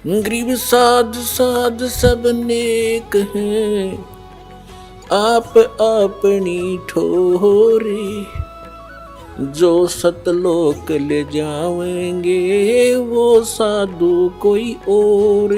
गरीब साध साध सब नेक हैं, आप अपनी ठोरे। जो सतलोक ले जावेंगे वो साधु कोई और।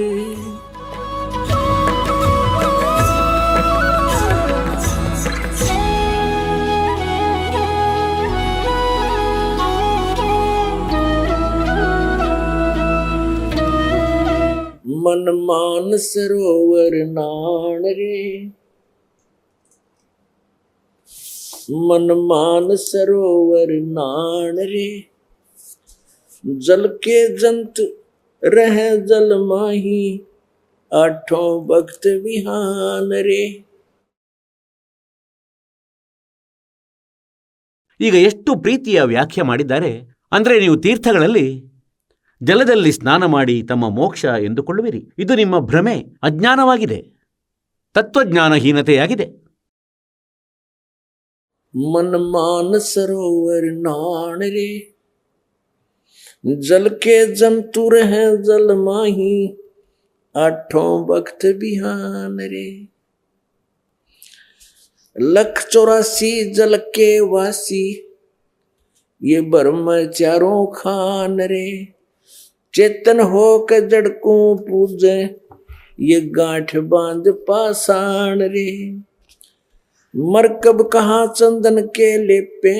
मन मान सरोवर नान रे, मन मान सरोवर नान रे। जल के जंत रह जल माही, आठों भक्त विहान रे। ಈಗ ಎಷ್ಟು ಪ್ರೀತಿಯ ವ್ಯಾಖ್ಯೆ ಮಾಡಿದ್ದಾರೆ ಅಂದರೆ, ನೀವು ತೀರ್ಥಗಳಲ್ಲಿ ಜಲದಲ್ಲಿ ಸ್ನಾನ ಮಾಡಿ ತಮ್ಮ ಮೋಕ್ಷ ಎಂದುಕೊಳ್ಳುವಿರಿ. ಇದು ನಿಮ್ಮ ಭ್ರಮೆ, ಅಜ್ಞಾನವಾಗಿದೆ, ತತ್ವಜ್ಞಾನಹೀನತೆಯಾಗಿದೆ. मन मान सरोवर नान रे, जल के जंतु रह जल माही, आठों भक्त बिहान रे। 184 जल के वासी, ये ब्रह्म चारों खान रे। चेतन हो के जड़ को पूजे, ये गांठ बांध पाषाण रे। मरकब कहाँ चंदन के लेपे,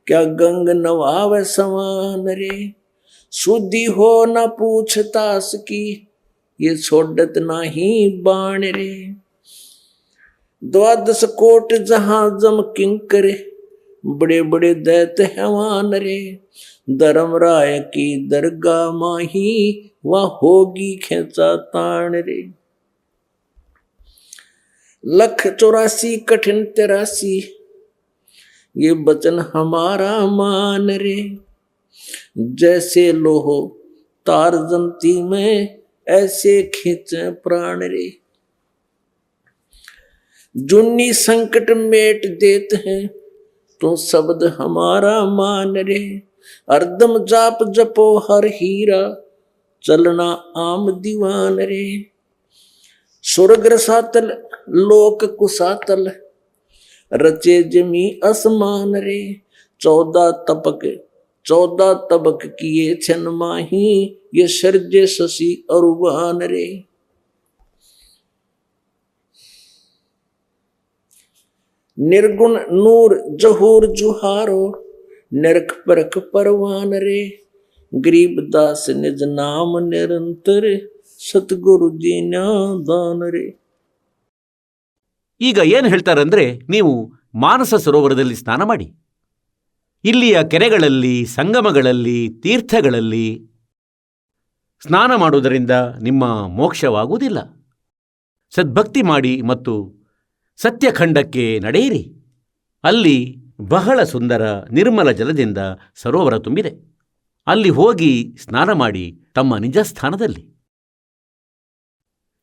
क्या गंग नवावे समान रे। शुद्धि हो न पूछतास की, ये छोड़त नाही बाण रे। 12 कोट जहां जम किंकर, बड़े बड़े दैत हैवान रे। धर्मराय की दरगाह माही, वह होगी खेचा ताण रे। 184 कठिन 83, ये वचन हमारा मान रे। जैसे लोहो तार जंती में, ऐसे खींचे प्राण रे। जुन्नी संकट मेट देते हैं, तो शब्द हमारा मान रे। अर्दम जाप जपो हर हीरा, चलना आम दीवान रे। स्वर्ग रसातल लोक कुसातल, रचे जमी असमान रे। 14 तबक किए छन माही, ये सर्जे शशि अरुबान रे। निर्गुण नूर जहूर जुहारो, नरक परक परवान रे। गरीब दास निज नाम निरंतर, सतगुरु जी ದಾನ ರೇ. ಈಗ ಏನು ಹೇಳ್ತಾರಂದ್ರೆ, ನೀವು ಮಾನಸ ಸರೋವರದಲ್ಲಿ ಸ್ನಾನ ಮಾಡಿ. ಇಲ್ಲಿಯ ಕೆರೆಗಳಲ್ಲಿ, ಸಂಗಮಗಳಲ್ಲಿ, ತೀರ್ಥಗಳಲ್ಲಿ ಸ್ನಾನ ಮಾಡುವುದರಿಂದ ನಿಮ್ಮ ಮೋಕ್ಷವಾಗುವುದಿಲ್ಲ. ಸದ್ಭಕ್ತಿ ಮಾಡಿ ಮತ್ತು ಸತ್ಯಖಂಡಕ್ಕೆ ನಡೆಯಿರಿ. ಅಲ್ಲಿ ಬಹಳ ಸುಂದರ ನಿರ್ಮಲ ಜಲದಿಂದ ಸರೋವರ ತುಂಬಿದೆ. ಅಲ್ಲಿ ಹೋಗಿ ಸ್ನಾನ ಮಾಡಿ ತಮ್ಮ ನಿಜ ಸ್ಥಾನದಲ್ಲಿ.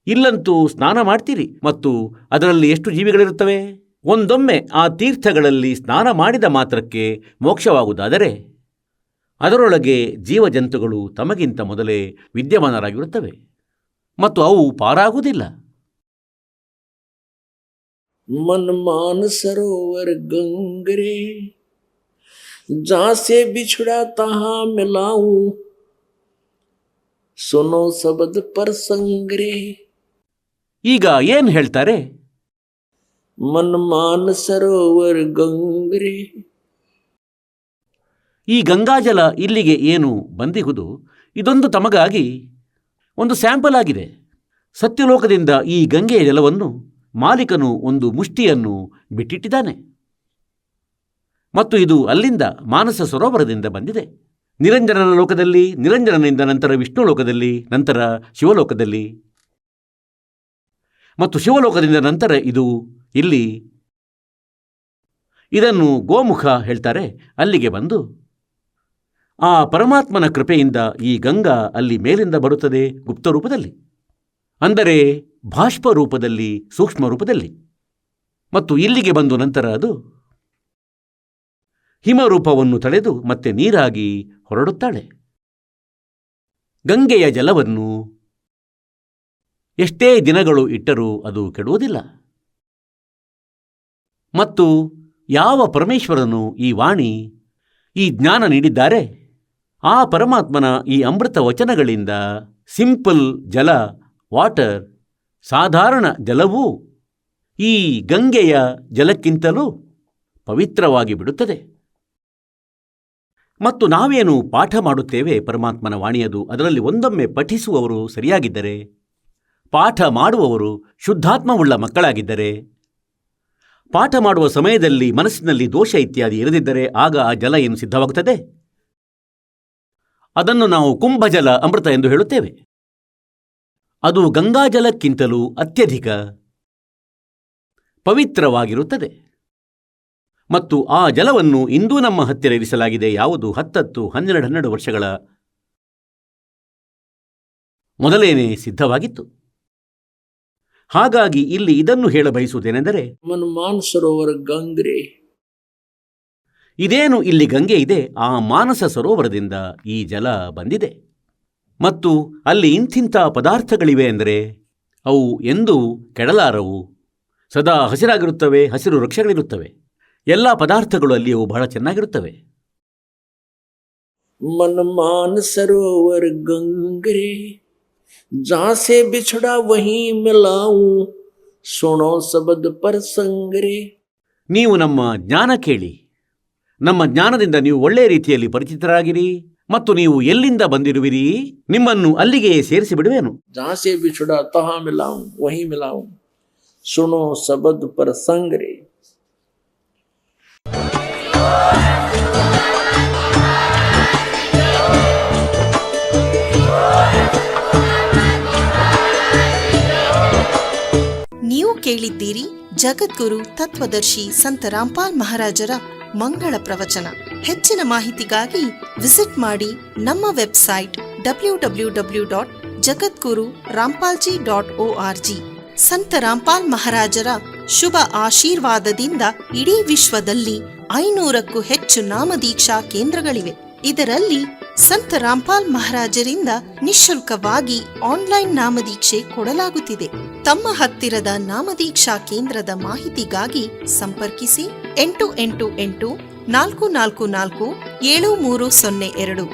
ಇಲ್ಲಂತೂ ಸ್ನಾನ ಮಾಡ್ತೀರಿ ಮತ್ತು ಅದರಲ್ಲಿ ಎಷ್ಟು ಜೀವಿಗಳಿರುತ್ತವೆ. ಒಂದೊಮ್ಮೆ ಆ ತೀರ್ಥಗಳಲ್ಲಿ ಸ್ನಾನ ಮಾಡಿದ ಮಾತ್ರಕ್ಕೆ ಮೋಕ್ಷವಾಗುವುದಾದರೆ, ಅದರೊಳಗೆ ಜೀವಜಂತುಗಳು ತಮಗಿಂತ ಮೊದಲೇ ವಿದ್ಯಮಾನರಾಗಿರುತ್ತವೆ ಮತ್ತು ಅವು ಪಾರಾಗುವುದಿಲ್ಲ. मन मान सरोवर गंगरे, जहां से बिछड़ा तहां मिलाऊं, सुनो शब्द परसंगरे. ಈಗ ಏನು ಹೇಳ್ತಾರೆ? मन मान सरोवर गंगरे. ಈ ಗಂಗಾಜಲ ಇಲ್ಲಿಗೆ ಏನು ಬಂದಿಹುದು, ಇದೊಂದು ತಮಗಾಗಿ ಒಂದು ಸ್ಯಾಂಪಲ್ ಆಗಿದೆ. ಸತ್ಯಲೋಕದಿಂದ ಈ ಗಂಗೆಯ ಜಲವನ್ನು ಮಾಲೀಕನು ಒಂದು ಮುಷ್ಟಿಯನ್ನು ಬಿಟ್ಟಿಟ್ಟಿದ್ದಾನೆ ಮತ್ತು ಇದು ಅಲ್ಲಿಂದ ಮಾನಸ ಸರೋವರದಿಂದ ಬಂದಿದೆ. ನಿರಂಜನನ ಲೋಕದಲ್ಲಿ, ನಿರಂಜನನಿಂದ ನಂತರ ವಿಷ್ಣು ಲೋಕದಲ್ಲಿ, ನಂತರ ಶಿವಲೋಕದಲ್ಲಿ ಮತ್ತು ಶಿವಲೋಕದಿಂದ ನಂತರ ಇದು ಇಲ್ಲಿ. ಇದನ್ನು ಗೋಮುಖ ಹೇಳ್ತಾರೆ. ಅಲ್ಲಿಗೆ ಬಂದು ಆ ಪರಮಾತ್ಮನ ಕೃಪೆಯಿಂದ ಈ ಗಂಗಾ ಅಲ್ಲಿ ಮೇಲಿಂದ ಬರುತ್ತದೆ ಗುಪ್ತ ರೂಪದಲ್ಲಿ, ಅಂದರೆ ಬಾಷ್ಪ ರೂಪದಲ್ಲಿ, ಸೂಕ್ಷ್ಮ ರೂಪದಲ್ಲಿ, ಮತ್ತು ಇಲ್ಲಿಗೆ ಬಂದು ನಂತರ ಅದು ಹಿಮರೂಪವನ್ನು ತಳೆದು ಮತ್ತೆ ನೀರಾಗಿ ಹೊರಡುತ್ತಾಳೆ. ಗಂಗೆಯ ಜಲವನ್ನು ಎಷ್ಟೇ ದಿನಗಳು ಇಟ್ಟರೂ ಅದು ಕೆಡುವುದಿಲ್ಲ. ಮತ್ತು ಯಾವ ಪರಮೇಶ್ವರನು ಈ ವಾಣಿ, ಈ ಜ್ಞಾನ ನೀಡಿದ್ದಾರೆ, ಆ ಪರಮಾತ್ಮನ ಈ ಅಮೃತ ವಚನಗಳಿಂದ ಸಿಂಪಲ್ ಜಲ, ವಾಟರ್, ಸಾಧಾರಣ ಜಲವೂ ಈ ಗಂಗೆಯ ಜಲಕ್ಕಿಂತಲೂ ಪವಿತ್ರವಾಗಿ ಬಿಡುತ್ತದೆ. ಮತ್ತು ನಾವೇನು ಪಾಠ ಮಾಡುತ್ತೇವೆ ಪರಮಾತ್ಮನ ವಾಣಿಯದು, ಅದರಲ್ಲಿ ಒಂದೊಮ್ಮೆ ಪಠಿಸುವವರು ಸರಿಯಾಗಿದ್ದರೆ, ಪಾಠ ಮಾಡುವವರು ಶುದ್ಧಾತ್ಮವುಳ್ಳ ಮಕ್ಕಳಾಗಿದ್ದರೆ, ಪಾಠ ಮಾಡುವ ಸಮಯದಲ್ಲಿ ಮನಸ್ಸಿನಲ್ಲಿ ದೋಷ ಇತ್ಯಾದಿ ಇರದಿದ್ದರೆ, ಆಗ ಆ ಜಲ ಏನು ಸಿದ್ಧವಾಗುತ್ತದೆ? ಅದನ್ನು ನಾವು ಕುಂಭಜಲ ಅಮೃತ ಎಂದು ಹೇಳುತ್ತೇವೆ. ಅದು ಗಂಗಾಜಲಕ್ಕಿಂತಲೂ ಅತ್ಯಧಿಕ ಪವಿತ್ರವಾಗಿರುತ್ತದೆ. ಮತ್ತು ಆ ಜಲವನ್ನು ಇಂದೂ ನಮ್ಮ ಹತ್ತಿರ ಇರಿಸಲಾಗಿದೆ. ಯಾವುದು 10, 12 ವರ್ಷಗಳ ಮೊದಲೇನೆ ಸಿದ್ಧವಾಗಿತ್ತು. ಹಾಗಾಗಿ ಇಲ್ಲಿ ಇದನ್ನು ಹೇಳಬಯಸುವುದೇನೆಂದರೆ, ಮಾನಸರೋವರ ಗಂಗೆ, ಇದೇನು ಇಲ್ಲಿ ಗಂಗೆ ಇದೆ, ಆ ಮಾನಸ ಸರೋವರದಿಂದ ಈ ಜಲ ಬಂದಿದೆ. ಮತ್ತು ಅಲ್ಲಿ ಇಂಥಿಂಥ ಪದಾರ್ಥಗಳಿವೆ ಎಂದರೆ ಅವು ಎಂದೂ ಕೆಡಲಾರವು, ಸದಾ ಹಸಿರಾಗಿರುತ್ತವೆ, ಹಸಿರು ವೃಕ್ಷಗಳಿರುತ್ತವೆ, ಎಲ್ಲ ಪದಾರ್ಥಗಳು ಅಲ್ಲಿಯೂ ಬಹಳ ಚೆನ್ನಾಗಿರುತ್ತವೆ. ಮಾನಸರೋವರ ಗಂಗೆ ಜहाँ से बिछड़ा वहीं मिलाऊं सुनो शब्द पर संगरे. ನೀವು ನಮ್ಮ ಜ್ಞಾನ ಕೇಳಿ, ನಮ್ಮ ಜ್ಞಾನದಿಂದ ನೀವು ಒಳ್ಳೆಯ ರೀತಿಯಲ್ಲಿ ಪರಿಚಿತರಾಗಿರಿ, ಮತ್ತು ನೀವು ಎಲ್ಲಿಂದ ಬಂದಿರುವಿರಿ, ನಿಮ್ಮನ್ನು ಅಲ್ಲಿಗೆ ಸೇರಿಸಿ ಬಿಡುವೆನು. जहाँ से बिछड़ा तहाँ मिलाऊं वहीं मिलाऊं सुनो शब्द पर संगरे. ನೀವು ಕೇಳಿದ್ದೀರಿ ಜಗದ್ಗುರು ತತ್ವದರ್ಶಿ ಸಂತ ರಾಮ್ಪಾಲ್ ಮಹಾರಾಜರ ಮಂಗಳ ಪ್ರವಚನ. ಹೆಚ್ಚಿನ ಮಾಹಿತಿಗಾಗಿ ವಿಸಿಟ್ ಮಾಡಿ ನಮ್ಮ ವೆಬ್ಸೈಟ್ www.jagadguru-rampalji.org. ಸಂತ ರಾಮ್ಪಾಲ್ ಮಹಾರಾಜರ ಶುಭ ಆಶೀರ್ವಾದದಿಂದ ಇಡೀ ವಿಶ್ವದಲ್ಲಿ 500ಕ್ಕೂ ಹೆಚ್ಚು ನಾಮದೀಕ್ಷಾ ಕೇಂದ್ರಗಳಿವೆ. ಇದರಲ್ಲಿ ಸಂತ ರಾಮ್ಪಾಲ್ ಮಹಾರಾಜರಿಂದ ನಿಶುಲ್ಕವಾಗಿ ಆನ್ಲೈನ್ ನಾಮದೀಕ್ಷೆ ಕೊಡಲಾಗುತ್ತಿದೆ. ತಮ್ಮ ಹತ್ತಿರದ ನಾಮದೀಕ್ಷಾ ಕೇಂದ್ರದ ಮಾಹಿತಿಗಾಗಿ ಸಂಪರ್ಕಿಸಿ 888 444 7302.